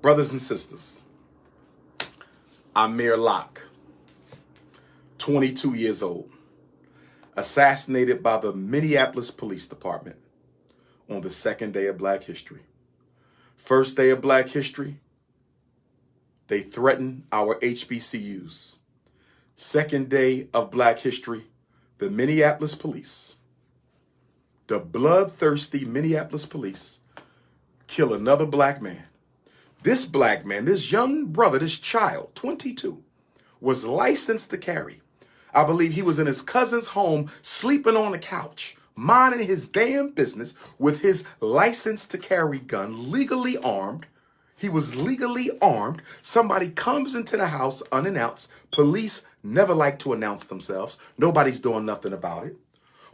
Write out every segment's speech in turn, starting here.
Brothers and sisters, Amir Locke, 22 years old, assassinated by the Minneapolis Police Department on the second day of Black History. First day of Black History, they threatened our HBCUs. Second day of Black History, the Minneapolis police, the bloodthirsty Minneapolis police, kill another black man. This black man, this young brother, this child, 22, was licensed to carry. I believe he was in his cousin's home, sleeping on the couch, minding his damn business with his license to carry gun, legally armed. He was legally armed. Somebody comes into the house unannounced. Police never like to announce themselves. Nobody's doing nothing about it.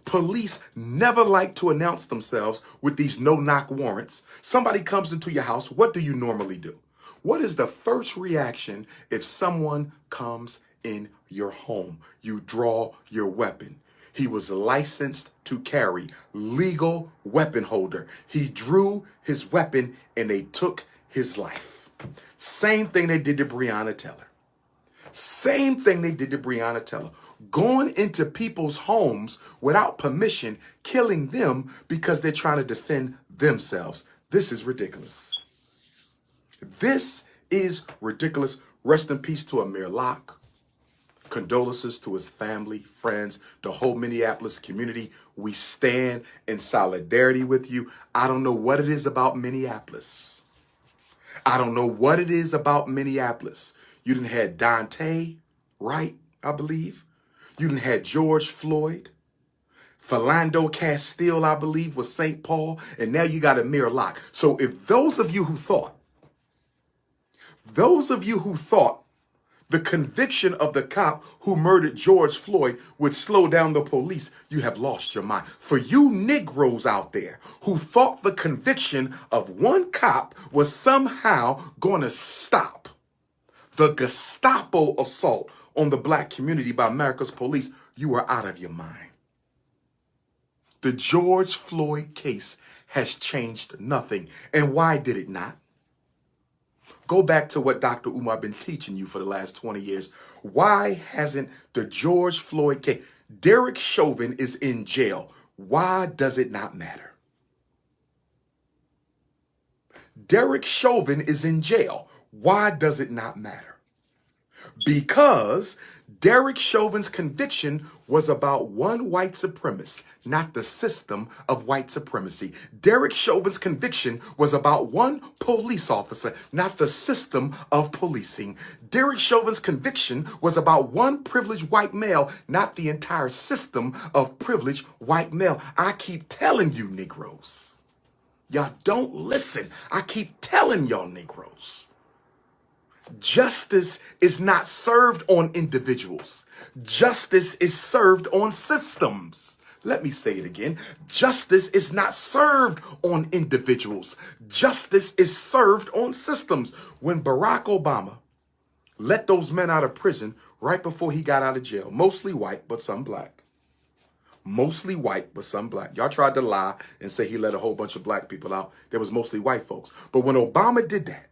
Police never like to announce themselves with these no-knock warrants. Somebody comes into your house. What do you normally do? What is the first reaction if someone comes in your home? You draw your weapon. He was licensed to carry, legal weapon holder. He drew his weapon and they took his life. Same thing they did to Breonna Taylor. Same thing they did to Breonna Taylor. Going into people's homes without permission, killing them because they're trying to defend themselves. This is ridiculous. This is ridiculous. Rest in peace to Amir Locke. Condolences to his family, friends, the whole Minneapolis community. We stand in solidarity with you. I don't know what it is about Minneapolis. I don't know what it is about Minneapolis. You done had Dante, right, I believe. You done had George Floyd. Philando Castile, I believe, was St. Paul. And now you got Amir Locke. So if those of you who thought the conviction of the cop who murdered George Floyd would slow down the police, you have lost your mind. For you Negroes out there who thought the conviction of one cop was somehow going to stop the Gestapo assault on the black community by America's police, you are out of your mind. The George Floyd case has changed nothing. And why did it not? Go back to what Dr.UMAR been teaching you for the last 20 years. Why hasn't the George Floyd case? Derek Chauvin is in jail. Why does it not matter? Derek Chauvin is in jail. Why does it not matter? Because Derek Chauvin's conviction was about one white supremacist, not the system of white supremacy. Derek Chauvin's conviction was about one police officer, not the system of policing. Derek Chauvin's conviction was about one privileged white male, not the entire system of privileged white male. I keep telling you, Negroes. Y'all don't listen. I keep telling y'all, Negroes. Justice is not served on individuals. Justice is served on systems. Let me say it again. Justice is not served on individuals. Justice is served on systems. When Barack Obama let those men out of prison right before he got out of jail, mostly white, but some black. Mostly white, but some black. Y'all tried to lie and say he let a whole bunch of black people out. There was mostly white folks. But when Obama did that,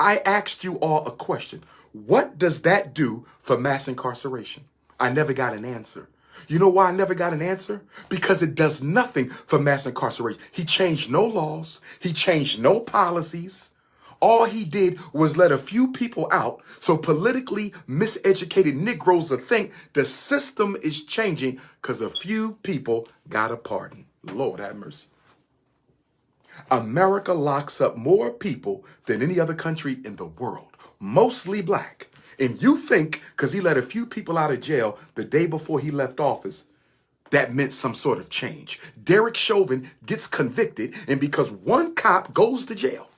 I asked you all a question. What does that do for mass incarceration? I never got an answer. You know why I never got an answer? Because it does nothing for mass incarceration. He changed no laws. He changed no policies. All he did was let a few people out so politically miseducated Negroes will think the system is changing because a few people got a pardon. Lord have mercy. America locks up more people than any other country in the world, mostly black. And you think because he let a few people out of jail the day before he left office, that meant some sort of change. Derek Chauvin gets convicted, and because one cop goes to jail,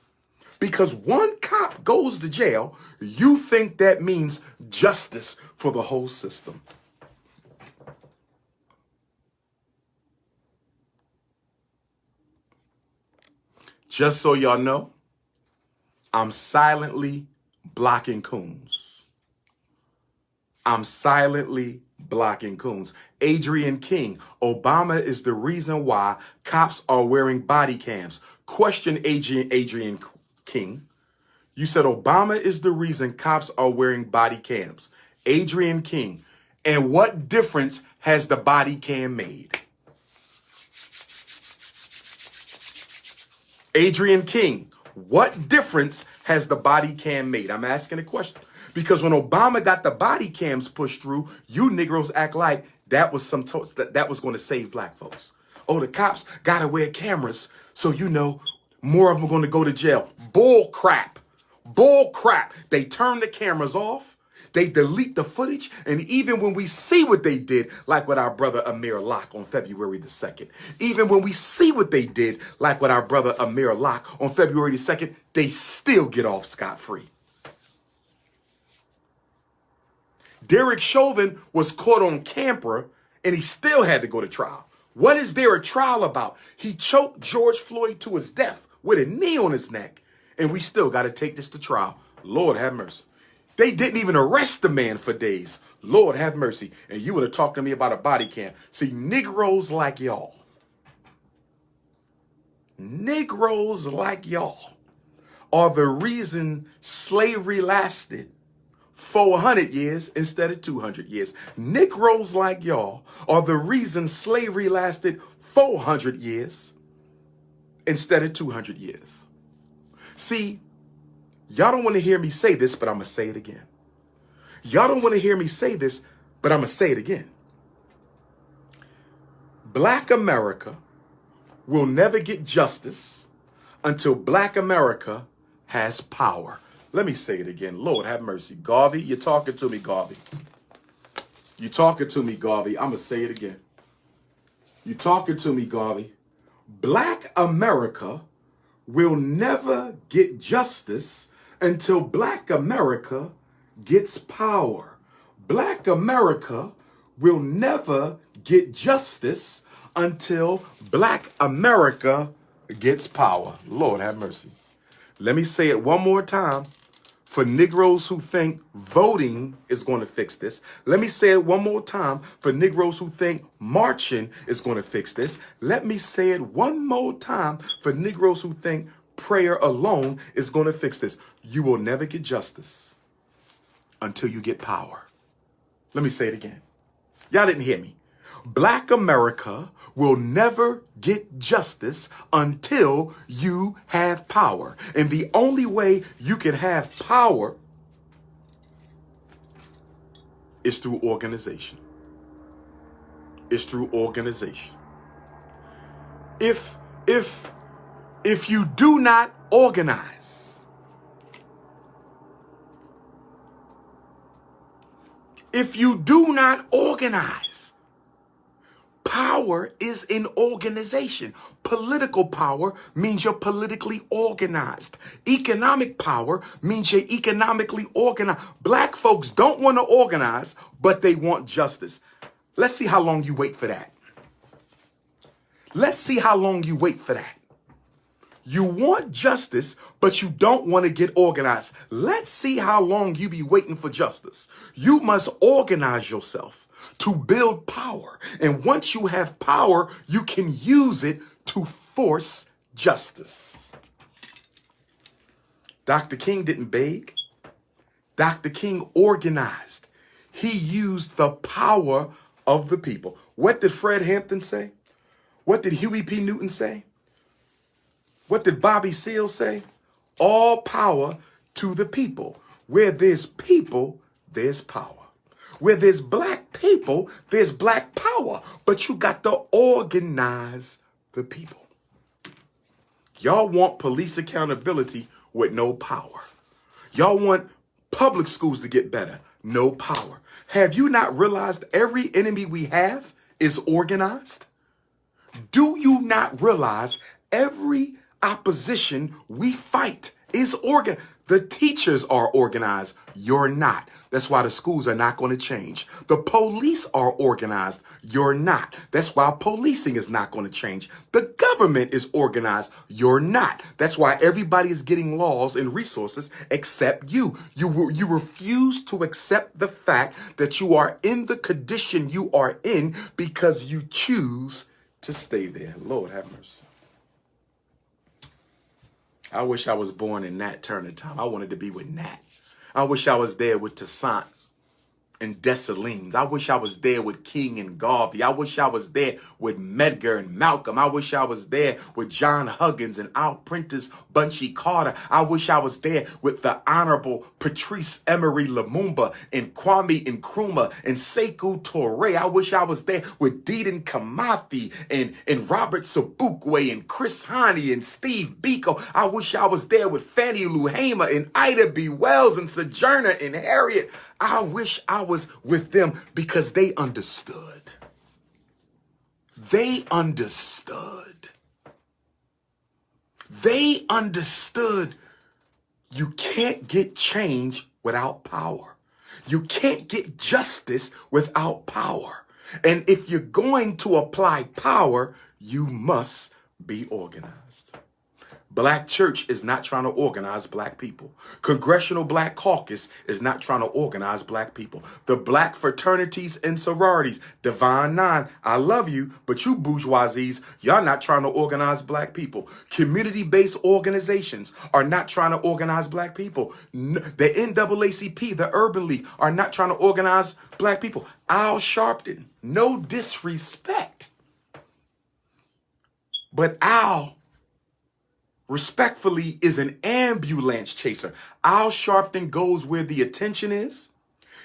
you think that means justice for the whole system. Just so y'all know, I'm silently blocking coons. I'm silently blocking coons. Adrian King, Obama is the reason why cops are wearing body cams. Question Adrian King. You said Obama is the reason cops are wearing body cams. Adrian King. And what difference has the body cam made? Adrian King, what difference has the body cam made? I'm asking a question. Because when Obama got the body cams pushed through, you Negroes act like that was that was going to save black folks. Oh, the cops got to wear cameras, so you know more of them are going to go to jail. Bull crap. Bull crap. They turn the cameras off. They delete the footage, and even when we see what they did, like with our brother Amir Locke on February the 2nd, even when we see what they did, like with our brother Amir Locke on February the 2nd, they still get off scot-free. Derek Chauvin was caught on camera, and he still had to go to trial. What is there a trial about? He choked George Floyd to his death with a knee on his neck, and we still got to take this to trial. Lord have mercy. They didn't even arrest the man for days. Lord have mercy. And you want to talk to me about a body cam. See, Negroes like y'all. Negroes like y'all are the reason slavery lasted 400 years instead of 200 years. Negroes like y'all are the reason slavery lasted 400 years instead of 200 years. See, y'all don't want to hear me say this, but I'm going to say it again. Y'all don't want to hear me say this, but I'm going to say it again. Black America will never get justice until Black America has power. Let me say it again. Lord have mercy. Garvey, you're talking to me, Garvey. You're talking to me, Garvey. I'm going to say it again. You're talking to me, Garvey. Black America will never get justice until Black America gets power. Black America will never get justice until Black America gets power. Lord have mercy. Let me say it one more time for Negroes who think voting is going to fix this. Let me say it one more time for Negroes who think marching is going to fix this. Let me say it one more time for Negroes who think prayer alone is going to fix this. You will never get justice until you get power. Let me say it again. Y'all didn't hear me. Black America will never get justice until you have power. And the only way you can have power is through organization. It's through organization. If you do not organize, power is in organization. Political power means you're politically organized. Economic power means you're economically organized. Black folks don't want to organize, but they want justice. Let's see how long you wait for that. Let's see how long you wait for that. You want justice, but you don't want to get organized. Let's see how long you be waiting for justice. You must organize yourself to build power. And once you have power, you can use it to force justice. Dr. King didn't beg. Dr. King organized. He used the power of the people. What did Fred Hampton say? What did Huey P. Newton say? What did Bobby Seale say? All power to the people. Where there's people, there's power. Where there's black people, there's black power. But you got to organize the people. Y'all want police accountability with no power. Y'all want public schools to get better. No power. Have you not realized every enemy we have is organized? Do you not realize every opposition we fight is organized? The teachers are organized. You're not. That's why the schools are not going to change. The police are organized. You're not. That's why policing is not going to change. The government is organized. You're not. That's why everybody is getting laws and resources except you. You refuse to accept the fact that you are in the condition you are in because you choose to stay there. Lord have mercy. I wish I was born in Nat Turner time. I wanted to be with Nat. I wish I was there with Toussaint and Dessalines. I wish I was there with King and Garvey. I wish I was there with Medgar and Malcolm. I wish I was there with John Huggins and Al Prentice Bunchy Carter. I wish I was there with the Honorable Patrice Emery Lumumba and Kwame Nkrumah and Sekou Touré. I wish I was there with Dedan Kamathi and Robert Sobukwe and Chris Hani and Steve Biko. I wish I was there with Fannie Lou Hamer and Ida B. Wells and Sojourner and Harriet. I wish I was with them because they understood. They understood. They understood you can't get change without power. You can't get justice without power. And if you're going to apply power, you must be organized. Black church is not trying to organize black people. Congressional Black Caucus is not trying to organize black people. The black fraternities and sororities, Divine Nine, I love you, but you bourgeoisies, y'all not trying to organize black people. Community-based organizations are not trying to organize black people. The NAACP, the Urban League, are not trying to organize black people. Al Sharpton, no disrespect, but Al respectfully is an ambulance chaser. Al Sharpton goes where the attention is.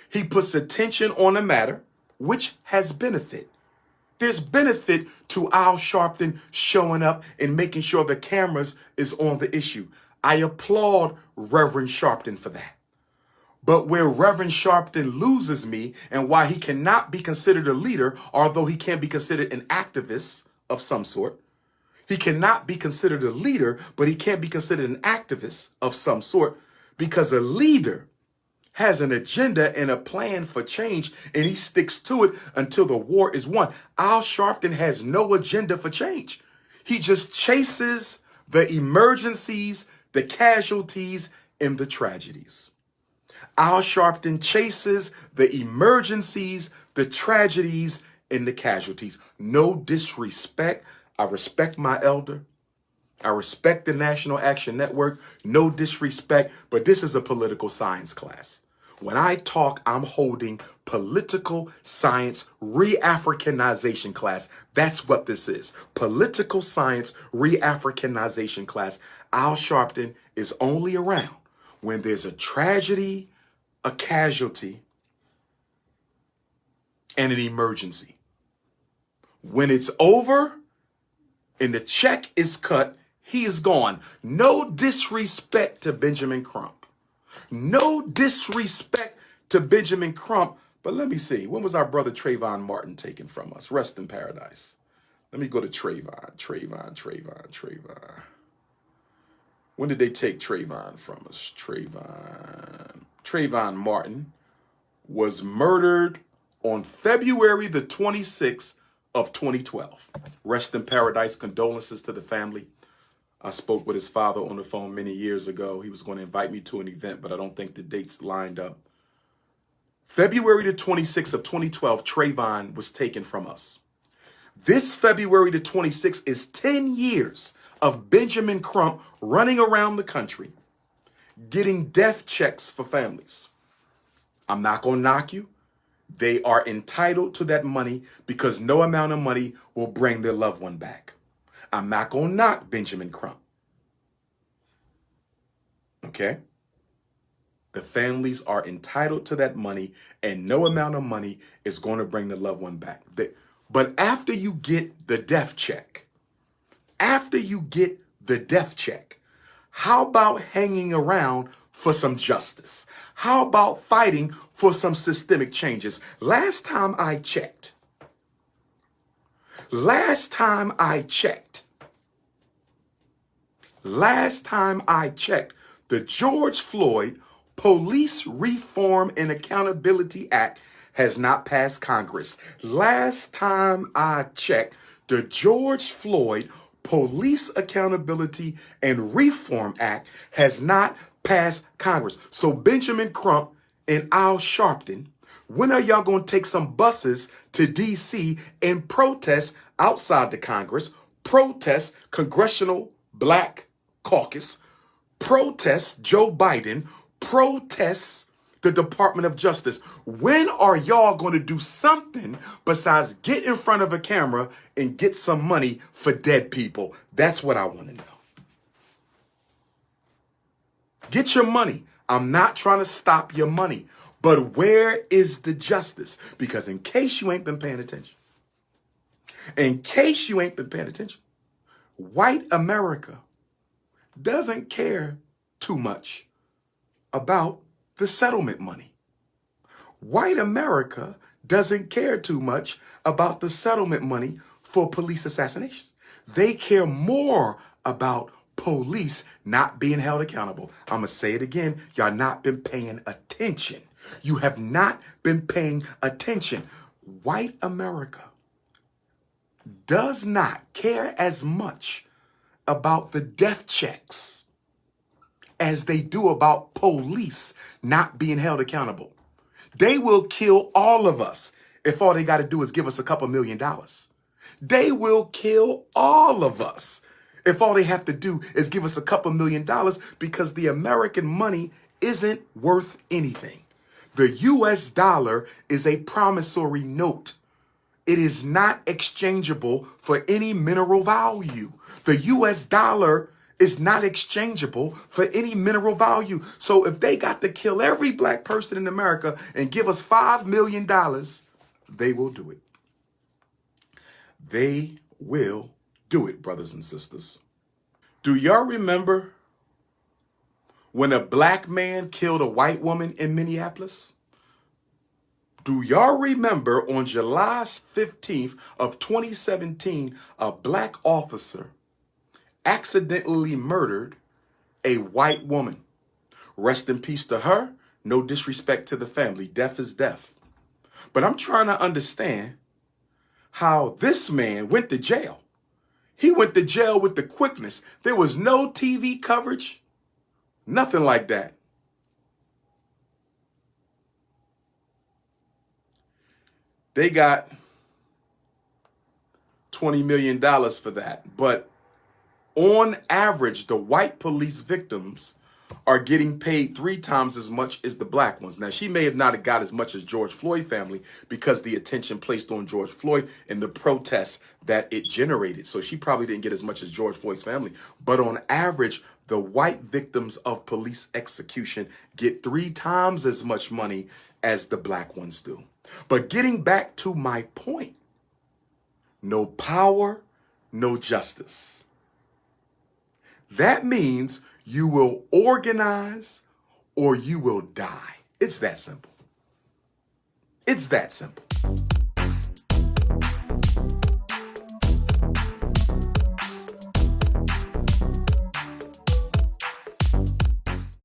He puts attention on a matter which has benefit. There's benefit to Al Sharpton showing up and making sure the cameras is on the issue. I applaud Reverend Sharpton for that. But where Reverend Sharpton loses me and why he cannot be considered a leader, although he can be considered an activist of some sort, he cannot be considered a leader, but he can't be considered an activist of some sort because a leader has an agenda and a plan for change, and he sticks to it until the war is won. Al Sharpton has no agenda for change. He just chases the emergencies, the casualties, and the tragedies. Al Sharpton chases the emergencies, the tragedies, and the casualties. No disrespect. I respect my elder. I respect the National Action Network. No disrespect, but this is a political science class. When I talk, I'm holding political science re-Africanization class. That's what this is. Political science re-Africanization class. Al Sharpton is only around when there's a tragedy, a casualty, and an emergency. When it's over, and the check is cut, he is gone. No disrespect to Benjamin Crump. No disrespect to Benjamin Crump. But let me see. When was our brother Trayvon Martin taken from us? Rest in paradise. Let me go to Trayvon. When did they take Trayvon from us? Trayvon Martin was murdered on February the 26th of 2012. Rest in paradise. Condolences to the family. I spoke with his father on the phone many years ago. He was going to invite me to an event, but I don't think the dates lined up. February the 26th of 2012, Trayvon was taken from us. This February the 26th is 10 years of Benjamin Crump running around the country, getting death checks for families. I'm not going to knock you. They are entitled to that money because no amount of money will bring their loved one back. I'm not going to knock Benjamin Crump. Okay? The families are entitled to that money, and no amount of money is going to bring the loved one back. But after you get the death check, how about hanging around for some justice? How about fighting for some systemic changes? Last time I checked, the George Floyd Police Reform and Accountability Act has not passed Congress. Last time I checked, the George Floyd Police Accountability and Reform Act has not passed Congress. So Benjamin Crump and Al Sharpton, when are y'all going to take some buses to D.C. and protest outside the Congress, protest Congressional Black Caucus, protests Joe Biden, protests the Department of Justice. When are y'all going to do something besides get in front of a camera and get some money for dead people? That's what I want to know. Get your money. I'm not trying to stop your money, but where is the justice? Because in case you ain't been paying attention, white America doesn't care too much about the settlement money. White America doesn't care too much about the settlement money for police assassinations. They care more about police not being held accountable. I'm going to say it again. Y'all not been paying attention. You have not been paying attention. White America does not care as much about the death checks as they do about police not being held accountable. They will kill all of us if all they got to do is give us a couple $1 million. They will kill all of us if all they have to do is give us a couple $1 million, because the American money isn't worth anything. The US dollar is a promissory note. It is not exchangeable for any mineral value. The US dollar is not exchangeable for any mineral value. So if they got to kill every black person in America and give us $5 million, they will do it. They will do it, brothers and sisters. Do y'all remember when a black man killed a white woman in Minneapolis? Do y'all remember on July 15th of 2017, a black officer accidentally murdered a white woman? Rest in peace to her. No disrespect to the family. Death is death. But I'm trying to understand how this man went to jail. He went to jail with the quickness. There was no TV coverage, nothing like that. They got $20 million for that. But on average, the white police victims are getting paid 3 times as much as the black ones. Now, she may have not got as much as George Floyd family because the attention placed on George Floyd and the protests that it generated. So she probably didn't get as much as George Floyd's family. But on average, the white victims of police execution get 3 times as much money as the black ones do. But getting back to my point, no power, no justice. That means you will organize or you will die. It's that simple. It's that simple.